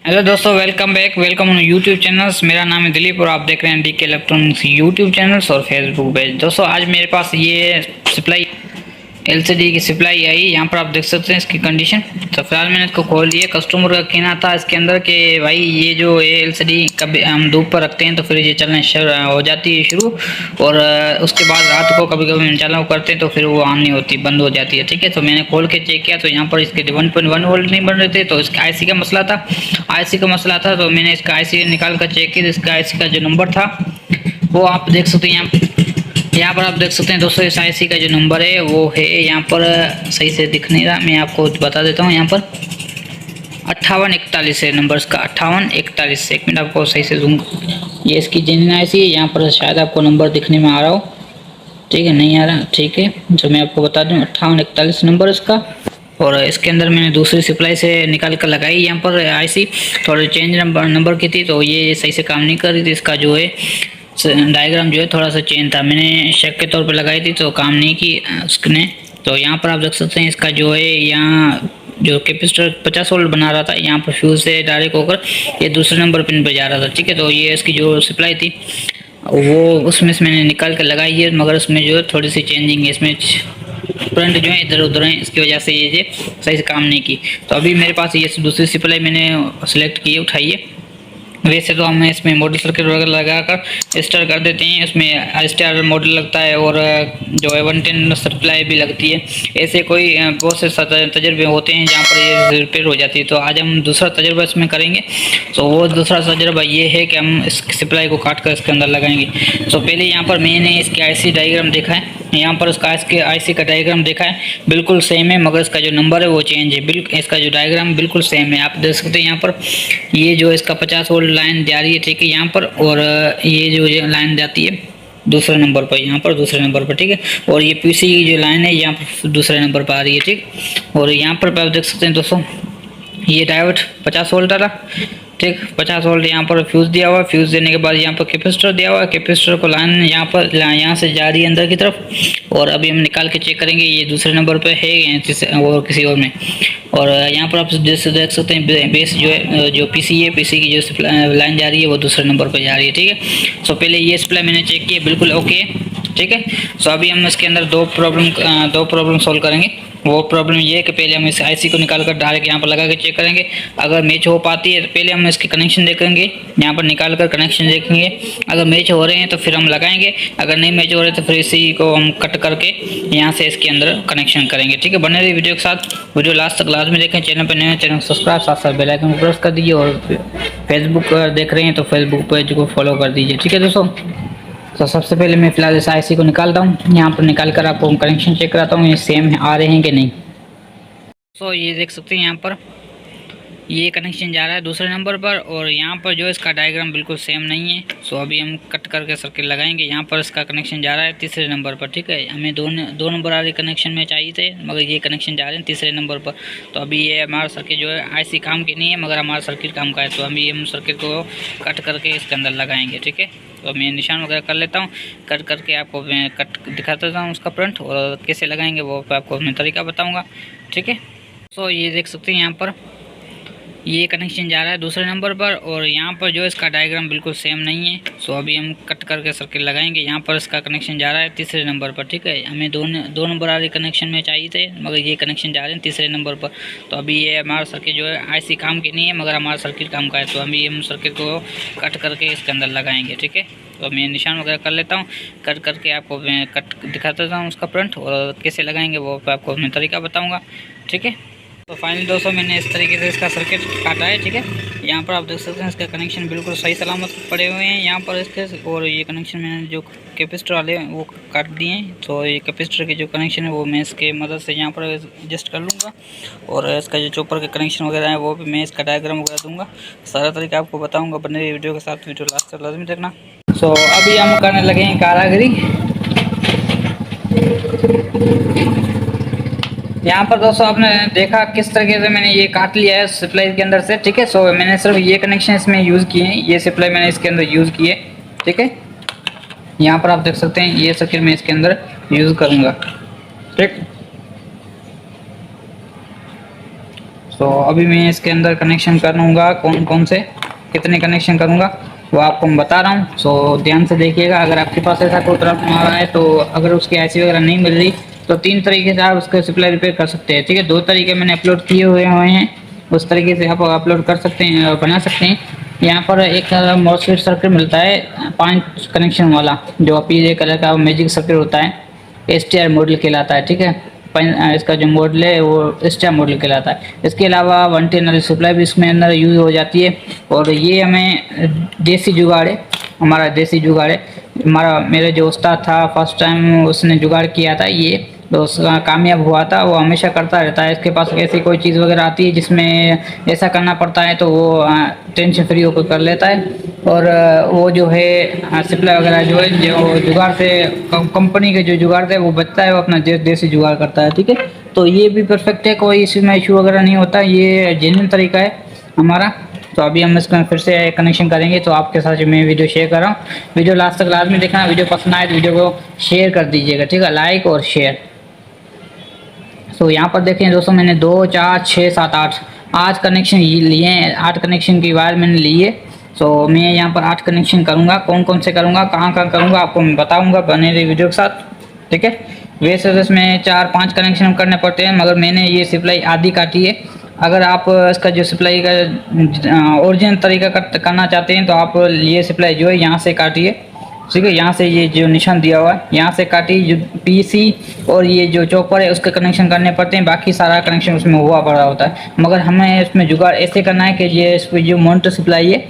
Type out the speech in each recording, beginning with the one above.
Hello दोस्तों, welcome back, welcome on YouTube channels. मेरा नाम है दिलीप और आप देख रहे हैं डीके इलेक्ट्रॉनिक्स यूट्यूब चैनल्स और फेसबुक पेज। दोस्तों आज मेरे पास ये सप्लाई एलसीडी की सप्लाई आई। यहाँ पर आप देख सकते हैं इसकी कंडीशन। तो फिलहाल मैंने इसको खोल लिया। कस्टमर का कहना था इसके अंदर कि भाई ये जो एलसीडी कभी हम धूप पर रखते हैं तो फिर ये चलना शुरू हो जाती है शुरू, और उसके बाद रात को कभी कभी हम चालू करते हैं तो फिर वो ऑन नहीं होती, बंद हो जाती है। ठीक है, तो मैंने खोल के चेक किया तो यहाँ पर इसके 1.1 वोल्ट नहीं बन रहे थे, तो इसका आईसी का मसला था। तो मैंने इसका आईसी निकाल कर चेक किया। इसका आईसी का जो नंबर था वो आप देख सकते हैं। यहाँ पर आप देख सकते हैं दोस्तों, इस आईसी का जो नंबर है वो है, यहाँ पर सही से दिख नहीं रहा, मैं आपको बता देता हूँ। यहाँ पर 5841 है नंबर इसका, 5841। एक मिनट आपको सही से जूम, ये इसकी जेन्युइन आईसी है। यहाँ पर शायद आपको नंबर दिखने में आ रहा हो, ठीक है, नहीं आ रहा, ठीक है, तो मैं आपको बता दूँ 5841 नंबर इसका। और इसके अंदर मैंने दूसरी सप्लाई से निकाल कर लगाई यहाँ पर आईसी, थोड़ी चेंज नंबर की थी तो ये सही से काम नहीं कर रही थी। इसका जो है डायग्राम जो है थोड़ा सा चेंज था, मैंने शक के तौर पे लगाई थी तो काम नहीं की उसने। तो यहाँ पर आप देख सकते हैं इसका जो है, यहाँ जो कैपेसिटर 50 वोल्ट बना रहा था, यहाँ पर फ्यूज से डायरेक्ट होकर ये दूसरे नंबर पिन पे जा रहा था। ठीक है, तो ये इसकी जो सप्लाई थी वो उसमें से मैंने निकाल कर लगाई है, मगर उसमें जो है थोड़ी सी चेंजिंग है, इसमें करंट जो है इधर उधर है, इसकी वजह से ये सही से काम नहीं की। तो अभी मेरे पास ये दूसरी सप्लाई मैंने सेलेक्ट की है, उठाई है। वैसे तो हम इसमें मॉडल सर्किट वगैरह लगाकर स्टार्ट कर देते हैं, इसमें स्टार मॉडल लगता है और जो है 110 सप्लाई भी लगती है। ऐसे कोई बहुत से तजर्बे होते हैं जहाँ पर ये रिपेयर हो जाती है। तो आज हम दूसरा तजर्बा इसमें करेंगे। तो वो दूसरा तजर्बा ये है कि हम इस सप्लाई को काट कर इसके अंदर लगाएंगे। तो पहले यहाँ पर मैंने इसकी आईसी डायग्राम देखा है, यहाँ पर उसका आईसी का डायग्राम देखा है, बिल्कुल सेम है, मगर इसका जो नंबर है वो चेंज है। बिल्कुल इसका जो डायग्राम बिल्कुल सेम है। आप देख सकते हैं यहाँ पर ये जो इसका 50 वोल्ट लाइन जा रही है, ठीक है, यहाँ पर, और ये जो लाइन जाती है दूसरे नंबर पर, यहाँ पर दूसरे नंबर पर, ठीक है, और ये पीसी की जो लाइन है यहाँ पर दूसरे नंबर पर आ रही है, ठीक। और यहाँ पर आप देख सकते हैं दोस्तों, ये डायोड 50 वोल्ट वाला, ठीक, 50 वोल्ट यहाँ पर फ्यूज दिया हुआ है। फ्यूज देने के बाद यहाँ पर कैपेसिटर दिया हुआ है, कैपेसिटर को लाइन यहाँ से जा रही है अंदर की तरफ। और अभी हम निकाल के चेक करेंगे ये दूसरे नंबर पे है या और किसी और में। और यहाँ पर आप जैसे देख सकते हैं बेस जो है, जो पीसी है, पीसी की जो लाइन जा रही है वो दूसरे नंबर पर जा रही है, ठीक है। सो पहले ये सप्लाई मैंने चेक किया, बिल्कुल ओके है, ठीक है। सो अभी हम इसके अंदर दो प्रॉब्लम सॉल्व करेंगे। वो प्रॉब्लम ये है कि पहले हम इस आईसी को निकाल कर डायरेक्ट यहाँ पर लगा के चेक करेंगे। अगर मैच हो पाती है तो पहले हम इसके कनेक्शन देखेंगे, यहाँ पर निकाल कर कनेक्शन देखेंगे। अगर मैच हो रहे हैं तो फिर हम लगाएंगे, अगर नहीं मैच हो रहे तो फिर इसी को हम कट करके यहाँ से इसके अंदर कनेक्शन करेंगे, ठीक है। बने रहिए वीडियो के साथ, वीडियो लास्ट तक लाजमी देखें। चैनल पर नए हैं चैनल सब्सक्राइब, साथ साथ बेल आइकन को प्रेस कर दीजिए, और फेसबुक देख रहे हैं तो फेसबुक पेज को फॉलो कर दीजिए, ठीक है दोस्तों। तो सबसे पहले मैं फिलहाल इस आईसी को निकालता हूँ, यहाँ पर निकाल कर आपको कनेक्शन चेक कराता हूँ ये सेम आ रहे हैं कि नहीं। तो ये देख सकते हैं यहाँ पर ये कनेक्शन जा रहा है दूसरे नंबर पर, और यहाँ पर जो इसका डायग्राम बिल्कुल सेम नहीं है। सो अभी हम कट करके सर्किट लगाएंगे। यहाँ पर इसका कनेक्शन जा रहा है तीसरे नंबर पर, ठीक है। हमें दो नंबर वाले कनेक्शन में चाहिए थे, मगर ये कनेक्शन जा रहे हैं तीसरे नंबर पर। तो अभी ये हमारा सर्किट जो है आईसी काम की नहीं है, मगर हमारा सर्किट काम का है। तो अभी हम सर्किट को कट करके इसके अंदर लगाएंगे, ठीक है। तो मैं निशान वगैरह कर लेता हूँ, कट करके आपको मैं कट दिखा देता हूँ उसका प्रिंट, और कैसे लगाएंगे वो आपको मैं तरीका बताऊँगा, ठीक है। सो ये देख सकते हैं यहाँ पर ये कनेक्शन जा रहा है दूसरे नंबर पर, और यहाँ पर जो इसका डायग्राम बिल्कुल सेम नहीं है। सो अभी हम कट करके सर्किट लगाएंगे। यहाँ पर इसका कनेक्शन जा रहा है तीसरे नंबर पर, ठीक है। हमें दो नंबर वाले कनेक्शन में चाहिए थे, मगर ये कनेक्शन जा रहे हैं तीसरे नंबर पर। तो अभी ये हमारा सर्किट जो है आईसी काम की नहीं है, मगर हमारा सर्किट काम का है। तो अभी हम सर्किट को कट करके इसके अंदर लगाएंगे, ठीक है। तो मैं निशान वगैरह कर लेता हूँ, कट करके आपको मैं कट दिखा देता हूँ उसका प्रिंट, और कैसे लगाएंगे वो आपको मैं तरीका बताऊँगा, ठीक है। तो फाइनली दोस्तों मैंने इस तरीके से इसका सर्किट काटा है, ठीक है। यहाँ पर आप देख सकते हैं इसका कनेक्शन बिल्कुल सही सलामत पड़े हुए हैं यहाँ पर इसके, और ये कनेक्शन मैंने जो कैपेसिटर वाले वो काट दिए हैं। तो ये कैपेसिटर के जो कनेक्शन है वो मैं इसके मदद से यहाँ पर एडजस्ट कर लूँगा, और इसका जो चॉपर के कनेक्शन वगैरह है वो भी मैं इसका डायग्राम वगैरह दूँगा, सारा तरीका आपको बताऊँगा। बने वीडियो के साथ, वीडियो लास्ट तक लाजमी देखना। सो अभी हम करने लगे हैं कारागिरी। यहाँ पर दोस्तों आपने देखा किस तरीके से मैंने ये काट लिया है सप्लाई के अंदर से, ठीक है। सो मैंने सिर्फ ये कनेक्शन इसमें यूज़ किए हैं, ये सप्लाई मैंने इसके अंदर यूज़ की है, ठीक है। यहाँ पर आप देख सकते हैं ये सर्किट मैं इसके अंदर यूज़ करूँगा, ठीक। तो अभी मैं इसके अंदर कनेक्शन करूँगा, कौन कौन से कितने कनेक्शन करूँगा वो आपको मैं बता रहा हूँ। सो ध्यान से देखिएगा। अगर आपके पास ऐसा कोई प्रॉब्लम आ रहा है तो अगर उसकी आईसी वगैरह नहीं मिल रही तो 3 तरीके से आप उसका सप्लाई रिपेयर कर सकते हैं, ठीक है। 2 तरीके मैंने अपलोड किए हुए हैं, उस तरीके से आप अपलोड कर सकते हैं और बना सकते हैं। यहाँ पर एक मॉसफेट सर्किट मिलता है 5 कनेक्शन वाला, जो पीले कलर का मैजिक सर्किट होता है, STR मॉडल कहलाता है, ठीक है। इसका जो मॉडल है वो STR मॉडल कहलाता है। इसके अलावा 110 वाली सप्लाई भी इसमें अंदर यूज हो जाती है। और ये हमें देसी जुगाड़ है, हमारा देसी जुगाड़ है। हमारा मेरे जो उस्ताद था फर्स्ट टाइम उसने जुगाड़ किया था ये, तो उसका कामयाब हुआ था। वो हमेशा करता रहता है। इसके पास ऐसी कोई चीज़ वगैरह आती है जिसमें ऐसा करना पड़ता है तो वो टेंशन फ्री होकर कर लेता है। और वो जो है सप्लाई वगैरह जो है जो जुगाड़ से कंपनी के जो जुगाड़ थे वो बचता है, वो अपना देसी जुगाड़ करता है, ठीक है। तो ये भी परफेक्ट है, कोई इसमें इशू वगैरह नहीं होता, ये जेन्युइन तरीका है हमारा। तो अभी हम इसका फिर से कनेक्शन करेंगे। तो आपके साथ मैं वीडियो शेयर कर रहा हूँ, वीडियो लास्ट तक लाजमी देखना। वीडियो पसंद आए तो वीडियो को शेयर कर दीजिएगा, ठीक है, लाइक और शेयर। तो यहाँ पर देखें दोस्तों, मैंने 2 4 6 7 8 कनेक्शन लिए हैं, 8 कनेक्शन की वायर मैंने लिए। तो मैं यहाँ पर 8 कनेक्शन करूँगा, कौन कौन से करूँगा, कहाँ कहाँ करूँगा आपको मैं बताऊँगा बने रही वीडियो के साथ, ठीक है। वैसे तो इसमें 4 5 कनेक्शन करने पड़ते हैं, मगर मैंने ये सप्लाई आधी काटी है। अगर आप इसका जो सप्लाई का ओरिजिनल तरीका करना चाहते हैं तो आप ये सप्लाई जो है यहाँ से काटिए, ठीक है। यहाँ से ये जो निशान दिया हुआ है यहाँ से काटी, जो पीसी और ये जो चॉपर है उसके कनेक्शन करने पड़ते हैं, बाकी सारा कनेक्शन उसमें हुआ पड़ा होता है। मगर हमें इसमें जुगाड़ ऐसे करना है कि ये इस पर जो मॉनिटर सप्लाई है,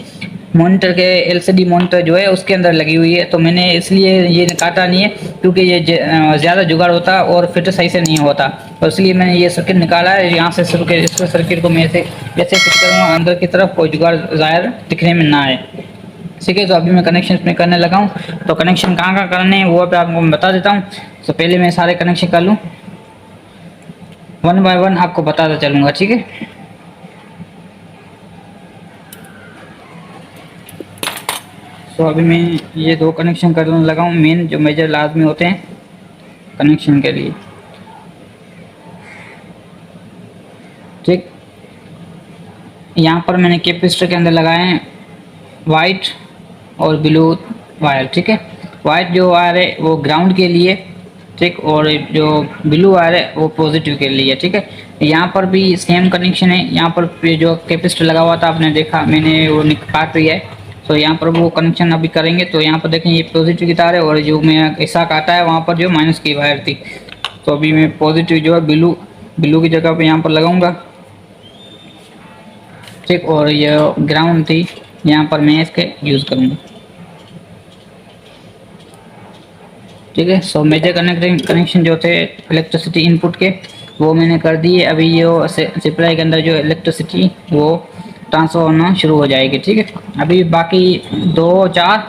मॉनिटर के LCD मॉनिटर जो है उसके अंदर लगी हुई है। तो मैंने इसलिए ये काटा नहीं है क्योंकि ये ज़्यादा जुगाड़ होता है और फिट सही से नहीं होता, तो इसलिए मैंने ये सर्किट निकाला है। यहाँ से सर्किट को मैं ऐसे फिट करूँगा, अंदर की तरफ कोई जुगाड़ ज़ाहिर दिखने में ना आए, ठीक है। तो अभी मैं कनेक्शन इसमें करने लगा हूँ। तो कनेक्शन कहाँ कहाँ करने हैं वो पे आपको मैं बता देता हूँ। तो पहले मैं सारे कनेक्शन कर लूँ, 1 बाय 1 आपको बताता चलूँगा, ठीक है। तो अभी मैं ये 2 कनेक्शन करने लगा हूँ, मेन जो मेजर लाजमी होते हैं कनेक्शन के लिए, ठीक। यहाँ पर मैंने कैपेसिटर के अंदर लगाए हैं वाइट और ब्लू वायर, ठीक है। वाइट जो वायर है वो ग्राउंड के लिए, ठीक, और जो ब्लू वायर है वो पॉजिटिव के लिए, ठीक है। यहाँ पर भी सेम कनेक्शन है। यहाँ पर जो कैपेसिटर लगा हुआ था आपने देखा, मैंने वो काट दिया है। तो यहाँ पर वो कनेक्शन अभी करेंगे। तो यहाँ पर देखें ये पॉजिटिव की तार है और जो मैं ऐसा काटा है वहाँ पर जो माइनस की वायर थी। तो अभी मैं पॉजिटिव जो है ब्लू की जगह पे यहाँ पर लगाऊंगा, ठीक। और ये ग्राउंड थी यहाँ पर मैं इसके यूज़ करूँगा, ठीक है। सो मेजर कनेक्शन जो थे इलेक्ट्रिसिटी इनपुट के वो मैंने कर दिए। अभी ये सप्लाई के अंदर जो इलेक्ट्रिसिटी वो ट्रांसफर होना शुरू हो जाएगी, ठीक है। अभी बाकी 2 4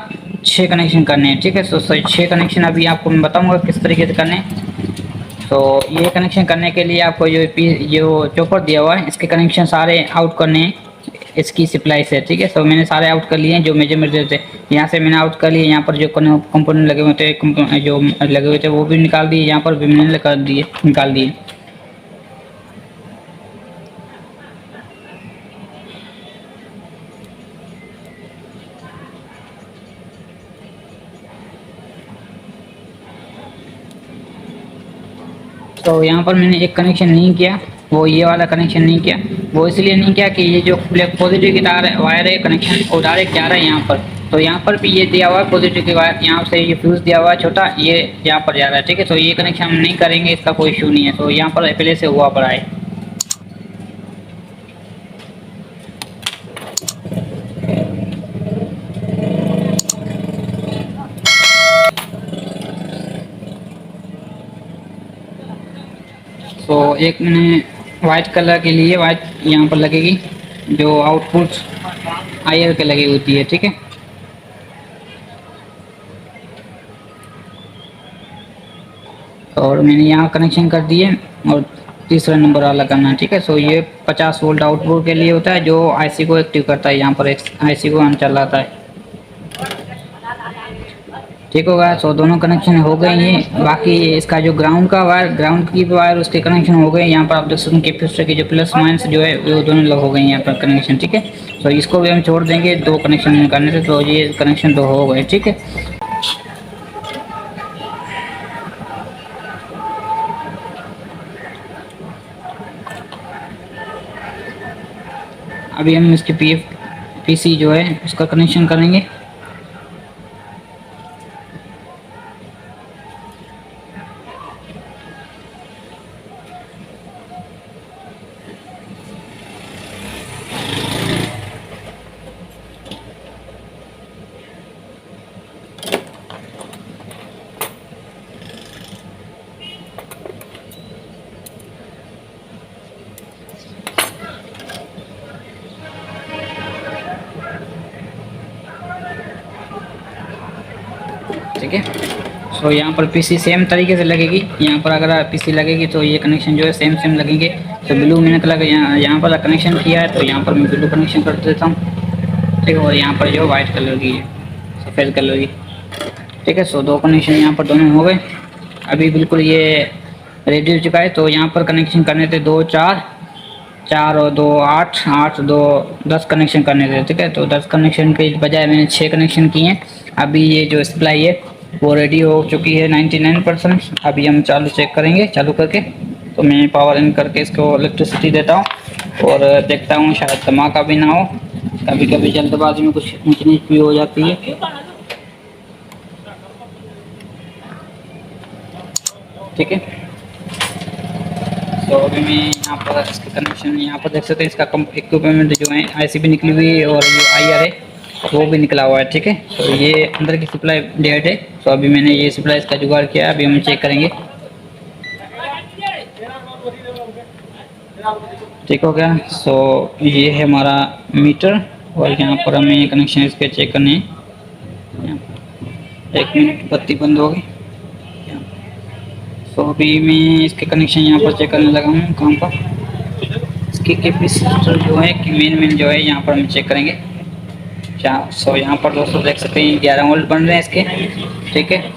6 कनेक्शन करने हैं, ठीक है। सो 6 कनेक्शन अभी आपको मैं बताऊंगा किस तरीके से करने हैं। तो ये कनेक्शन करने के लिए आपको जो चॉपर दिया हुआ है इसके कनेक्शन सारे आउट करने हैं इसकी सप्लाई से, ठीक है। तो मैंने सारे आउट कर लिए हैं जो मेजर थे, यहाँ से मैंने आउट कर लिए। यहाँ पर जो कंपोनेंट लगे हुए थे जो लगे हुए थे वो भी निकाल दिए, यहाँ पर भी मैंने निकाल दिए। तो यहाँ पर मैंने एक कनेक्शन नहीं किया, वो ये वाला कनेक्शन नहीं किया। वो इसलिए नहीं किया कि ये जो पॉजिटिव की तार वायर है कनेक्शन वो डायरेक्ट जा रहा है यहाँ पर। तो यहाँ पर भी ये दिया हुआ है पॉजिटिव की वायर, यहाँ से ये फ्यूज़ दिया हुआ है छोटा, ये यहाँ पर जा रहा है, ठीक है। तो ये कनेक्शन हम नहीं करेंगे, इसका कोई इशू नहीं है। तो यहाँ पर पहले से हुआ पड़ा है। तो एक मैंने वाइट कलर के लिए वाइट यहाँ पर लगेगी जो आउटपुट IR के लगी होती है, ठीक है। और मैंने यहाँ कनेक्शन कर दिए और तीसरा नंबर वाला करना है, ठीक है। सो ये 50 वोल्ट आउटपुट के लिए होता है जो IC को एक्टिव करता है। यहाँ पर IC को ऑन चलाता है। ठीक होगा। सो दोनों कनेक्शन हो गए हैं। बाकी इसका जो ग्राउंड का वायर, ग्राउंड की वायर, उसके कनेक्शन हो गए। यहाँ पर आप देख सकते हैं कैपेसिटर की जो प्लस माइनस जो है वो दोनों लग हो गए यहाँ पर कनेक्शन। ठीक है, तो इसको भी हम छोड़ देंगे दो कनेक्शन करने से, तो ये कनेक्शन तो हो गए। ठीक है, अभी हम इसके पीसी जो है उसका कनेक्शन करेंगे। ठीक है, सो यहाँ पर पीसी सेम तरीके से लगेगी। यहाँ पर अगर पीसी लगेगी तो ये कनेक्शन जो है सेम सेम लगेंगे। तो ब्लू मैंने कलर यहाँ पर कनेक्शन किया है, तो यहाँ पर मैं ब्लू कनेक्शन कर देता हूँ। ठीक है, और यहाँ पर जो वाइट कलर की है, सफ़ेद कलर की। ठीक है, सो दो कनेक्शन यहाँ पर दोनों हो गए। अभी बिल्कुल ये रेडी हो चुका है। तो यहाँ पर कनेक्शन करने थे 2 4, 4 और 2 8, 8 2 10 कनेक्शन करने थे। ठीक है, तो 10 कनेक्शन के बजाय मैंने 6 कनेक्शन किए हैं। अभी ये जो सप्लाई है वो रेडी हो चुकी है 99%। अभी हम चालू चेक करेंगे, चालू करके। तो मैं पावर इन करके इसको इलेक्ट्रिसिटी देता हूँ और देखता हूँ, शायद धमाका भी ना हो। कभी कभी जल्दबाजी में कुछ ऊंच नीच भी हो जाती है। ठीक है, तो अभी मैं यहाँ पर इसके कनेक्शन यहाँ पर देख सकते हैं। इसका इक्विपमेंट जो है आईसीबी निकली हुई है और जो आईआर है वो भी निकला हुआ है। ठीक है, तो ये अंदर की सप्लाई डेट है। तो अभी मैंने ये सप्लाई इसका जुगाड़ किया है, अभी हम चेक करेंगे। ठीक हो गया। सो ये है हमारा मीटर और यहाँ पर हमें कनेक्शन इसके चेक करने हैं। 1 मिनट, बत्ती बंद हो गई। तो अभी मैं इसके कनेक्शन यहाँ पर चेक करने लगा हूँ। कहाँ पर इसकी कैपेसिटर जो है कि मेन जो है यहाँ पर हम चेक करेंगे। सो यहाँ पर दोस्तों देख सकते हैं 11 वोल्ट बन रहे हैं इसके। ठीक है,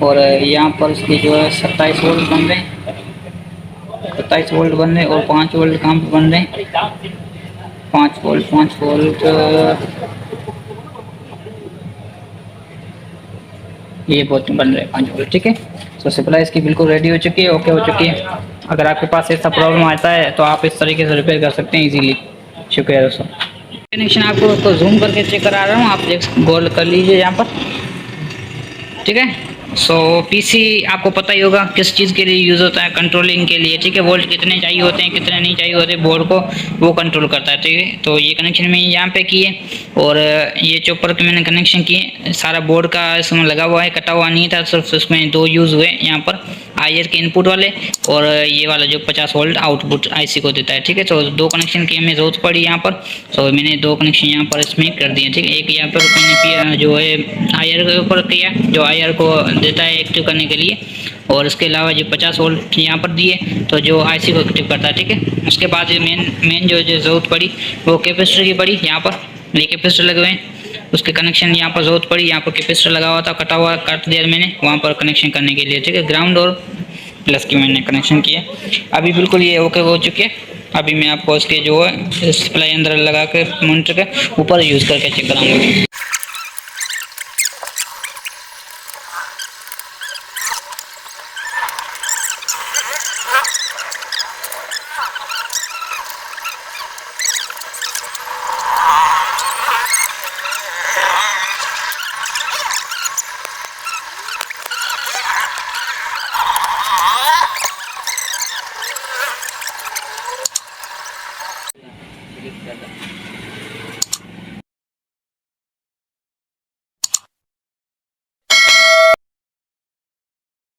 और यहाँ पर इसके जो है 27 वोल्ट बन रहे हैं, 27 वोल्ट बन रहे हैं। और 5 वोल्ट कहाँ पर बन रहे हैं, 5 वोल्ट, 5 वोल्ट ये बहुत बन रहे हैं 5 वोल्ट। ठीक है, तो सप्लाई इसकी बिल्कुल रेडी हो चुकी है, ओके हो चुकी है। अगर आपके पास ऐसा प्रॉब्लम आता है तो आप इस तरीके से रिपेयर कर सकते हैं इजीली। शुक्रिया दोस्तों। कनेक्शन आपको जूम करके चेक करा रहा हूँ, आप देख गौर कर लीजिए यहाँ पर। ठीक है, सो पीसी आपको पता ही होगा किस चीज़ के लिए यूज़ होता है, कंट्रोलिंग के लिए। ठीक है, वोल्ट कितने चाहिए होते हैं, कितने नहीं चाहिए होते बोर्ड को, वो कंट्रोल करता है। ठीक है, तो ये कनेक्शन मैंने यहाँ पे किए और ये चॉपर के मैंने कनेक्शन किए। सारा बोर्ड का इसमें लगा हुआ है, कटा हुआ नहीं था, सिर्फ इसमें 2 यूज़ हुए यहाँ पर, आईआर के इनपुट वाले और ये वाला जो 50 वोल्ट आउटपुट आईसी को देता है। ठीक है, तो 2 कनेक्शन की हमें जरूरत पड़ी यहाँ पर। तो मैंने 2 कनेक्शन यहाँ पर इसमें कर दिए। ठीक है, एक यहाँ पर मैंने जो है आईआर के ऊपर किया, जो आईआर को देता है एक्टिव करने के लिए, और इसके अलावा जो 50 वोल्ट यहाँ पर दिए तो जो आईसी को एक्टिव करता है। ठीक है, उसके बाद मेन जो जरूरत पड़ी वो कैपेसिटर की पड़ी। यहाँ पर ये कैपेसिटर लगे हुए हैं, उसके कनेक्शन यहाँ पर जरूरत पड़ी। यहाँ पर कैपेसिटर लगा हुआ था, कटा हुआ काट दिया मैंने वहाँ पर कनेक्शन करने के लिए। ठीक है, ग्राउंड और प्लस की मैंने कनेक्शन किया। अभी बिल्कुल ये ओके हो चुके हैं। अभी मैं आपको इसके जो है सप्लाई अंदर लगा के मॉनिटर के ऊपर यूज़ करके चेक कराऊंगा।